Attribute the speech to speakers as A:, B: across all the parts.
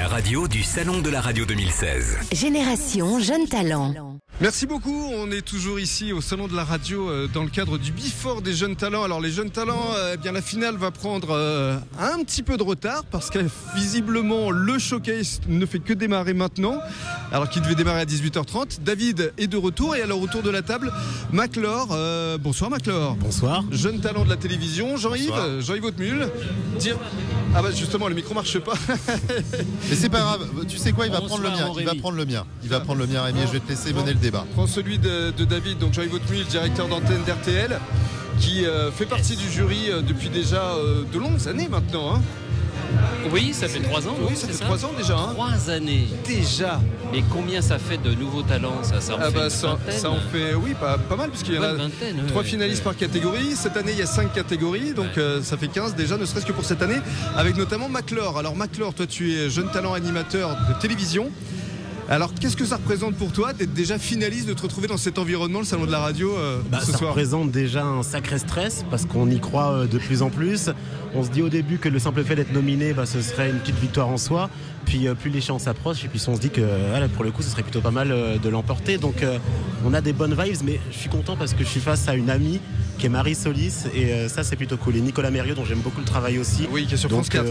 A: la radio du Salon de la Radio 2016.
B: Génération Jeune Talent.
C: Merci beaucoup, on est toujours ici au Salon de la Radio dans le cadre du Before des Jeunes Talents. Alors les Jeunes Talents, eh bien la finale va prendre un petit peu de retard parce que visiblement le showcase ne fait que démarrer maintenant alors qu'il devait démarrer à 18h30. David est de retour et alors autour de la table, Maclor. Bonsoir Maclor.
D: Bonsoir.
C: Jeune talent de la télévision, Jean-Yves Hautmule. Ah bah justement le micro marche pas.
E: Mais c'est pas grave, tu sais quoi, il va prendre le mien. Il va prendre le mien, Rémi, je vais te laisser mener le débat.
C: Prends celui de David, donc Jean-Yves Hautmule, directeur d'antenne d'RTL, qui fait partie du jury depuis déjà de longues années maintenant. Hein.
F: Oui, ça fait 3 ans.
C: Oui, ça fait 3 ans déjà.
F: 3 années.
C: Déjà.
F: Et combien ça fait de nouveaux talents ça en fait une vingtaine.
C: Ça en fait, oui, pas mal, puisqu'il y en a 3 finalistes par catégorie. Cette année, il y a 5 catégories, donc ça fait 15 déjà, ne serait-ce que pour cette année, avec notamment Maclor. Alors Maclor, toi tu es jeune talent animateur de télévision. Alors qu'est-ce que ça représente pour toi d'être déjà finaliste, de te retrouver dans cet environnement, le salon de la radio ce soir?
D: Ça représente déjà un sacré stress parce qu'on y croit de plus en plus. On se dit au début que le simple fait d'être nominé, ce serait une petite victoire en soi. Puis plus l'échéance s'approche et puis on se dit que pour le coup ce serait plutôt pas mal de l'emporter. Donc on a des bonnes vibes, mais je suis content parce que je suis face à une amie qui est Marie Solis et ça c'est plutôt cool. Et Nicolas Mérieux dont j'aime beaucoup le travail aussi.
C: Oui, qui est sur France 4.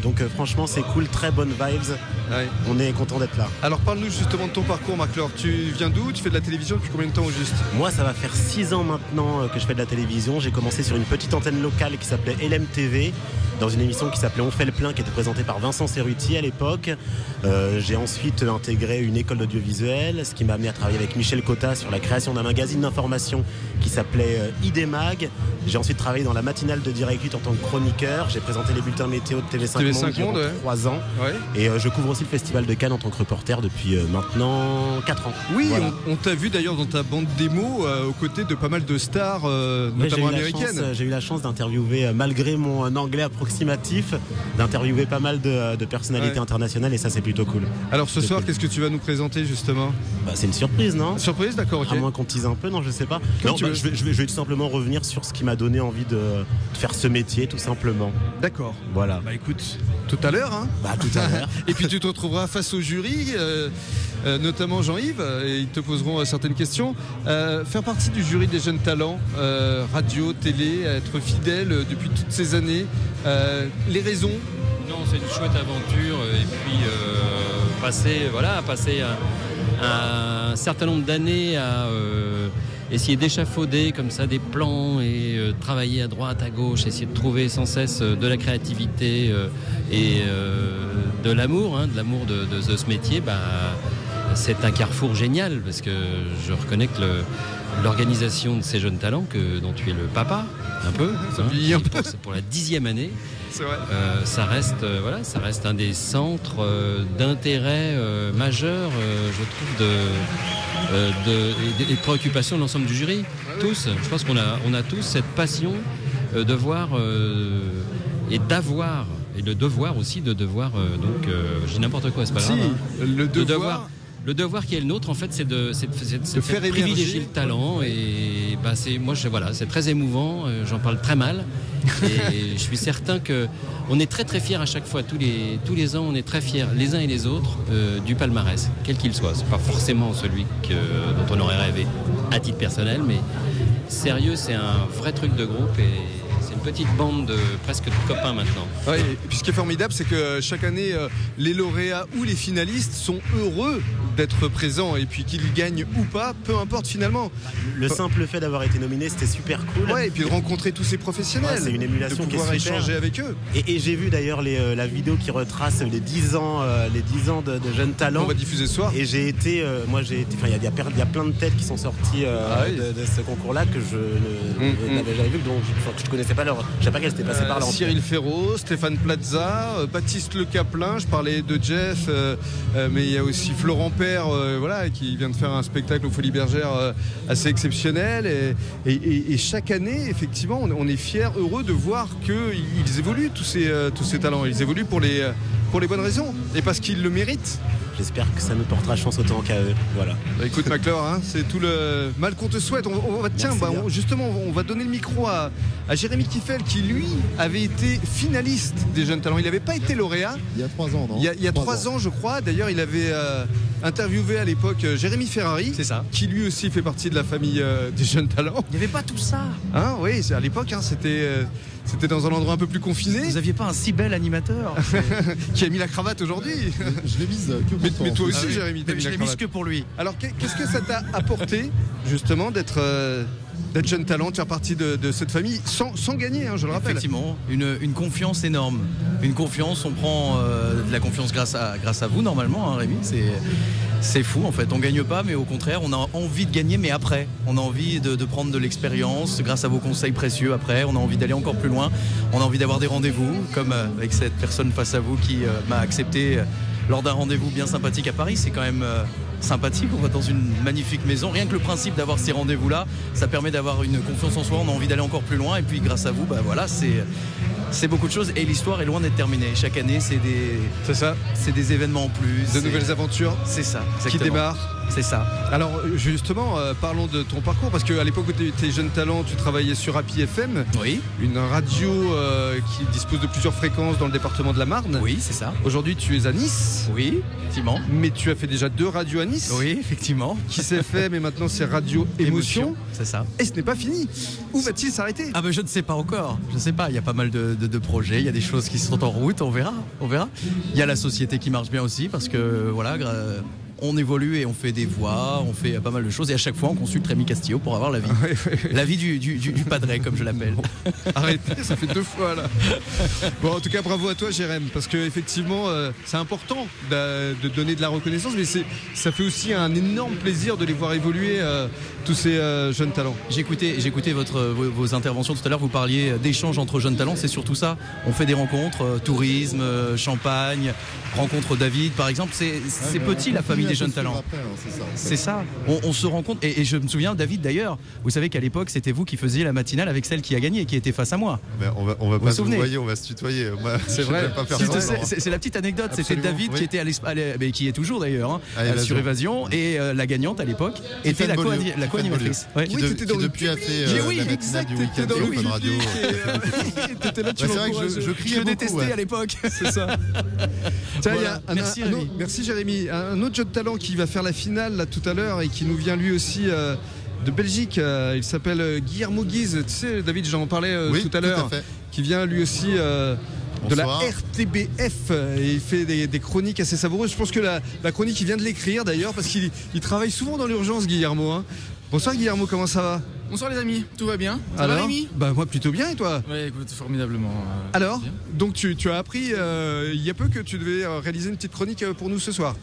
D: Donc franchement c'est cool, très bonnes vibes. Ouais. On est content d'être là.
C: Alors parle-nous justement de ton parcours Maclor. Tu viens d'où? Tu fais de la télévision depuis combien de temps au juste?
D: Moi ça va faire 6 ans maintenant que je fais de la télévision. J'ai commencé sur une petite antenne locale qui s'appelait LMTV, dans une émission qui s'appelait On fait le plein, qui était présentée par Vincent Cerruti à l'époque. J'ai ensuite intégré une école d'audiovisuel, ce qui m'a amené à travailler avec Michel Cotta sur la création d'un magazine d'information qui s'appelait ID-Mag. J'ai ensuite travaillé dans la matinale de Direct 8 en tant que chroniqueur. J'ai présenté les bulletins météo de TV5 Monde durant 3 ans. Ouais. Et je couvre aussi le Festival de Cannes en tant que reporter depuis maintenant 4 ans.
C: Oui, voilà. On t'a vu d'ailleurs dans ta bande démo aux côtés de pas mal de stars, notamment américaines.
D: J'ai eu la chance d'interviewer, malgré mon anglais approximatif, d'interviewer pas mal de personnalités internationales et ça c'est plutôt cool.
C: Alors ce soir, qu'est-ce que tu vas nous présenter justement?
D: C'est une surprise, non?
C: Surprise, d'accord, ok.
D: À moins qu'on tease un peu, non, je sais pas. Non, je vais tout simplement revenir sur ce qui m'a donné envie de faire ce métier, tout simplement.
C: D'accord.
D: Voilà.
C: Bah écoute, tout à l'heure, hein.
D: Tout à l'heure.
C: Et puis tu te retrouveras face au jury, notamment Jean-Yves, et ils te poseront certaines questions. Faire partie du jury des jeunes talents, radio, télé, être fidèle depuis toutes ces années, les raisons?
F: Non, c'est une chouette aventure et puis passer un certain nombre d'années à essayer d'échafauder comme ça des plans et travailler à droite, à gauche, essayer de trouver sans cesse de la créativité et de l'amour, de ce métier. C'est un carrefour génial parce que je reconnais que l'organisation de ces jeunes talents, dont tu es le papa, un peu, c'est pour la 10e année.
C: C'est vrai.
F: Ça reste un des centres d'intérêt majeur, je trouve, et de préoccupation de l'ensemble du jury. Tous, je pense qu'on a tous cette passion de voir et d'avoir, et le devoir aussi de devoir, je dis n'importe quoi, c'est pas grave.
C: Le devoir.
F: Le devoir qui est le nôtre, en fait, c'est de
C: faire
F: privilégier le talent. Et c'est très émouvant. J'en parle très mal. Et je suis certain qu'on est très très fiers à chaque fois. Tous les ans, on est très fiers, les uns et les autres, du palmarès, quel qu'il soit. C'est pas forcément celui dont on aurait rêvé à titre personnel, mais sérieux, c'est un vrai truc de groupe et c'est une petite bande presque de copains maintenant.
C: Ouais, et puis ce qui est formidable, c'est que chaque année, les lauréats ou les finalistes sont heureux d'être présents et puis qu'ils gagnent ou pas, peu importe finalement.
D: Le simple fait d'avoir été nominé, c'était super cool.
C: Ouais, et puis de rencontrer tous ces professionnels,
D: c'est une émulation,
C: de pouvoir échanger avec eux.
D: Et j'ai vu d'ailleurs la vidéo qui retrace les 10 ans de jeunes talents.
C: On va diffuser ce soir.
D: Et j'ai été, il y a plein de têtes qui sont sorties de ce concours-là que je n'avais jamais vu, donc je connaissais pas je sais pas qu'elle s'était passée par là.
C: Cyril Ferraud, Stéphane Plaza, Baptiste Le Caplin, je parlais de Jeff, mais il y a aussi Florent Père, qui vient de faire un spectacle aux Folies Bergères assez exceptionnel. Et chaque année, effectivement, on est fiers, heureux de voir qu'ils évoluent, tous ces talents. Ils évoluent pour les bonnes raisons et parce qu'ils le méritent.
D: J'espère que ça nous portera chance autant qu'à eux. Voilà.
C: Bah, écoute Maclure, hein, c'est tout le mal qu'on te souhaite. Justement, on va donner le micro à Jérémy Kiffel qui lui avait été finaliste des Jeunes Talents. Il n'avait pas été lauréat.
E: Il y a 3 ans, non?
C: Il y a 3 ans, je crois. D'ailleurs, il avait interviewé à l'époque Jérémy Ferrari,
G: c'est ça,
C: qui lui aussi fait partie de la famille des Jeunes Talents.
G: Il n'y avait pas tout ça.
C: Hein, oui, à l'époque, hein, c'était dans un endroit un peu plus confiné.
G: Vous n'aviez pas un si bel animateur
C: qui a mis la cravate aujourd'hui.
E: Je l'ai mise que pour
C: mais toi aussi, Jérémy, t'as mis
G: je
C: la
G: l'ai
C: cravate.
G: mise que pour lui.
C: Alors, qu'est-ce que ça t'a apporté, justement, d'être Jeune Talent, de faire partie de cette famille sans gagner, hein, je le rappelle.
G: Effectivement, une confiance énorme. Une confiance, on prend de la confiance grâce à vous, normalement, hein, Rémi. C'est fou, en fait. On gagne pas, mais au contraire, on a envie de gagner, mais après. On a envie de prendre de l'expérience grâce à vos conseils précieux après. On a envie d'aller encore plus loin. On a envie d'avoir des rendez-vous, comme avec cette personne face à vous qui m'a accepté lors d'un rendez-vous bien sympathique à Paris. C'est quand même sympathique. On va dans une magnifique maison. Rien que le principe d'avoir ces rendez-vous-là, ça permet d'avoir une confiance en soi. On a envie d'aller encore plus loin. Et puis, grâce à vous, bah voilà, c'est beaucoup de choses et l'histoire est loin d'être terminée. Chaque année, c'est des événements en plus.
C: De nouvelles aventures.
G: C'est ça, exactement.
C: Qui démarrent.
G: C'est ça.
C: Alors justement, parlons de ton parcours, parce qu'à l'époque où tu étais Jeune Talent, tu travaillais sur Happy FM.
G: Oui.
C: Une radio qui dispose de plusieurs fréquences dans le département de la Marne.
G: Oui, c'est ça.
C: Aujourd'hui, tu es à Nice.
G: Oui, effectivement.
C: Mais tu as fait déjà 2 radios à Nice.
G: Oui, effectivement.
C: Qui s'est fait, mais maintenant c'est Radio Émotion.
G: C'est ça.
C: Et ce n'est pas fini. Où va-t-il s'arrêter?
G: Ah ben je ne sais pas encore. Je ne sais pas. Il y a pas mal de projets. Il y a des choses qui sont en route. On verra. Il y a la société qui marche bien aussi parce que voilà. On évolue et on fait des voix, on fait pas mal de choses et à chaque fois on consulte Rémi Castillo pour avoir l'avis. L'avis du padré comme je l'appelle.
C: Arrêtez, ça fait 2 fois là. Bon, en tout cas bravo à toi Jérémy, parce que effectivement c'est important de donner de la reconnaissance, mais ça fait aussi un énorme plaisir de les voir évoluer tous ces jeunes talents.
G: J'ai écouté vos interventions tout à l'heure, vous parliez d'échanges entre jeunes talents, c'est surtout ça. On fait des rencontres, tourisme, champagne, rencontre David par exemple, c'est petit la famille des jeunes talents. C'est ça. On se rend compte. Et je me souviens, David d'ailleurs, vous savez qu'à l'époque, c'était vous qui faisiez la matinale avec celle qui a gagné et qui était face à moi.
E: Mais on va pas se tutoyer, on va se tutoyer.
C: C'est vrai.
G: C'est la petite anecdote. C'était David qui était mais qui est toujours d'ailleurs sur Évasion et la gagnante à l'époque était la co-animatrice.
E: Oui, qui depuis a fait la matinale du week-end de Fun Radio.
C: T'étais là,
E: c'est vrai que je criais beaucoup.
G: Je détestais à l'époque.
C: C'est ça.
G: Merci Rémi.
C: Merci Jérémy. Un autre jeune talent qui va faire la finale là tout à l'heure et qui nous vient lui aussi de Belgique. Il s'appelle Guillermo Guise. Tu sais, David, j'en parlais tout à l'heure. Qui vient lui aussi de la RTBF et il fait des chroniques assez savoureuses. Je pense que la chronique, il vient de l'écrire d'ailleurs parce qu'il travaille souvent dans l'urgence, Guillermo. Hein. Bonsoir Guillermo, comment ça va?
H: Bonsoir les amis, tout va bien? Ça
C: Alors,
H: va Rémi?
C: Bah moi plutôt bien, et toi?
H: Ouais, écoute, formidablement.
C: Alors,
H: bien.
C: Donc tu as appris il y a peu que tu devais réaliser une petite chronique pour nous ce soir.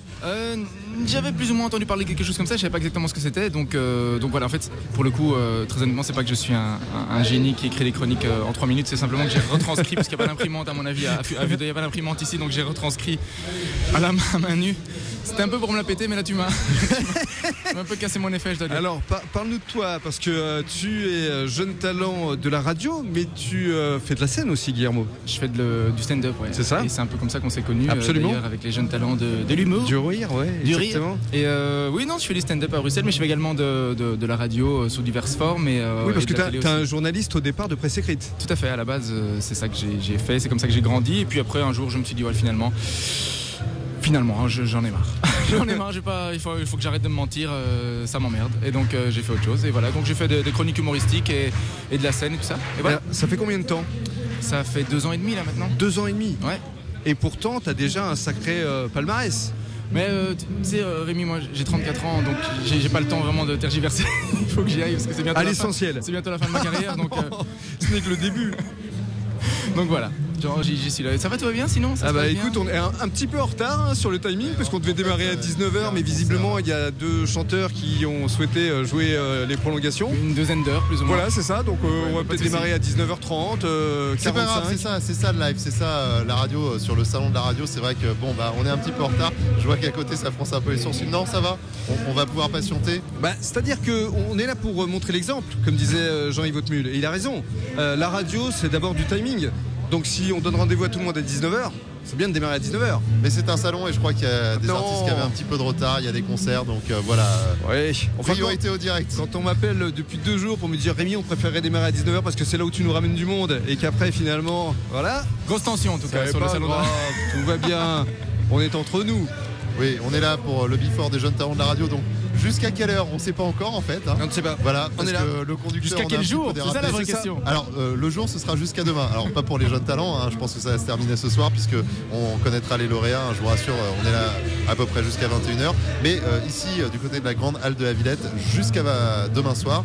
H: J'avais plus ou moins entendu parler de quelque chose comme ça, je savais pas exactement ce que c'était, donc voilà, en fait, pour le coup, très honnêtement, c'est pas que je suis un génie qui écrit des chroniques en 3 minutes, c'est simplement que j'ai retranscrit, parce qu'il n'y a pas d'imprimante à mon avis, il n'y a pas d'imprimante ici, donc j'ai retranscrit à la main nue. C'était un peu pour me la péter, mais là tu m'as un peu cassé mon effet, je dois dire.
C: Alors, parle-nous de toi, parce que tu es jeune talent de la radio, mais tu fais de la scène aussi, Guillermo.
H: Je fais du stand-up, ouais.
C: C'est ça.
H: Et c'est un peu comme ça qu'on s'est connus, d'ailleurs, avec les jeunes talents de l'humour.
C: Du rire, ouais.
H: Du
C: exactement.
H: Rire. Et oui, non, je fais du stand-up à Bruxelles, mais je fais également de la radio sous diverses formes. Oui,
C: parce que tu es un journaliste au départ de presse écrite.
H: Tout à fait, à la base, c'est ça que j'ai fait, c'est comme ça que j'ai grandi. Et puis après, un jour, je me suis dit, ouais, finalement, j'en ai marre. J'en ai marre, il faut que j'arrête de me mentir, ça m'emmerde. Et donc j'ai fait autre chose. Et voilà, donc j'ai fait des chroniques humoristiques et de la scène et tout ça. Et voilà.
C: Ça fait combien de temps? Ça
H: fait 2 ans et demi là maintenant.
C: 2 ans et demi?
H: Ouais.
C: Et pourtant, tu as déjà un sacré palmarès.
H: Mais tu sais Rémi, moi j'ai 34 ans, donc j'ai pas le temps vraiment de tergiverser. Il faut que j'y aille parce que c'est bientôt
C: l'essentiel.
H: C'est bientôt la fin de ma carrière, donc
C: ce n'est que le début.
H: Donc voilà, genre j'y suis là. Ça va, tout va bien sinon?
C: Ah bah écoute, on est un petit peu en retard sur le timing parce qu'on devait démarrer à 19h, mais visiblement il y a 2 chanteurs qui ont souhaité jouer les prolongations.
H: Une douzaine d'heures plus ou moins.
C: Voilà, c'est ça, donc on va peut-être démarrer à 19h30, 45.
E: C'est pas grave, c'est ça le live, c'est ça la radio, sur le salon de la radio. C'est vrai que bon bah on est un petit peu en retard. Je vois qu'à côté ça fronce un peu les sourcils. Non, ça va, on va pouvoir patienter.
C: Bah, c'est-à-dire qu'on est là pour montrer l'exemple, comme disait Jean-Yves Autemul. Et il a raison, la radio c'est d'abord du timing. Donc si on donne rendez-vous à tout le monde à 19h, c'est bien de démarrer à 19h.
E: Mais c'est un salon et je crois qu'il y a des artistes qui avaient un petit peu de retard, il y a des concerts, donc voilà.
C: Oui,
E: Priorité au direct.
C: Quand on m'appelle depuis 2 jours pour me dire Rémi, on préférerait démarrer à 19h parce que c'est là où tu nous ramènes du monde et qu'après finalement, voilà.
H: Grosse tension en tout cas sur le salon.
C: Tout va bien, on est entre nous.
E: Oui, on est là pour le before des jeunes talents de la radio, donc jusqu'à quelle heure on ne sait pas encore en fait.
C: On ne sait pas.
E: Voilà,
C: on
E: parce
C: est là.
E: que le conducteur.
H: Jusqu'à quel jour? C'est ça la vraie
E: C'est
H: question.
E: Alors le jour ce sera jusqu'à demain. Alors pas pour les jeunes talents, hein, je pense que ça va se terminer ce soir puisque on connaîtra les lauréats. Je vous rassure, on est là à peu près jusqu'à 21h. Mais ici du côté de la grande halle de la Villette jusqu'à demain soir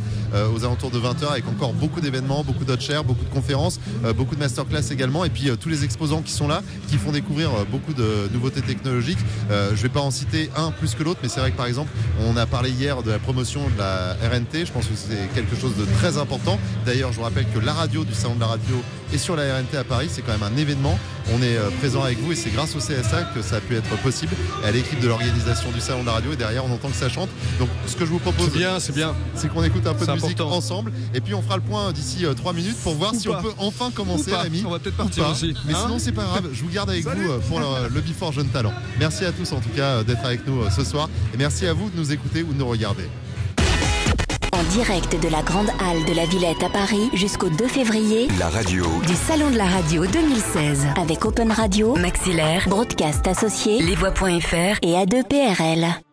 E: aux alentours de 20h avec encore beaucoup d'événements, beaucoup d'autres chairs, beaucoup de conférences, beaucoup de masterclass également et puis tous les exposants qui sont là qui font découvrir beaucoup de nouveautés technologiques. Je vais pas en citer un plus que l'autre, mais c'est vrai que par exemple on a parlé hier de la promotion de la RNT. Je pense que c'est quelque chose de très important. D'ailleurs, je vous rappelle que la radio du salon de la radio est sur la RNT à Paris. C'est quand même un événement. On est présent avec vous et c'est grâce au CSA que ça a pu être possible et à l'équipe de l'organisation du salon de la radio. Et derrière, on entend que ça chante. Donc, ce que je vous propose,
C: c'est bien.
E: C'est qu'on écoute un peu de
C: C'est
E: musique
C: important.
E: ensemble et puis on fera le point d'ici 3 minutes pour voir si on peut enfin commencer, Rémi.
C: On va peut-être partir aussi.
E: Mais sinon, c'est pas grave. Je vous garde avec vous pour le Before Jeune Talent. Merci à tous en tout cas d'être avec nous ce soir et merci à vous de nous écouter ou de nous regarder.
B: En direct de la Grande Halle de la Villette à Paris jusqu'au 2 février.
A: La radio.
B: Du Salon de la Radio 2016. Avec Open Radio, Maxillaire, Broadcast Associé, Lesvoix.fr et A2PRL.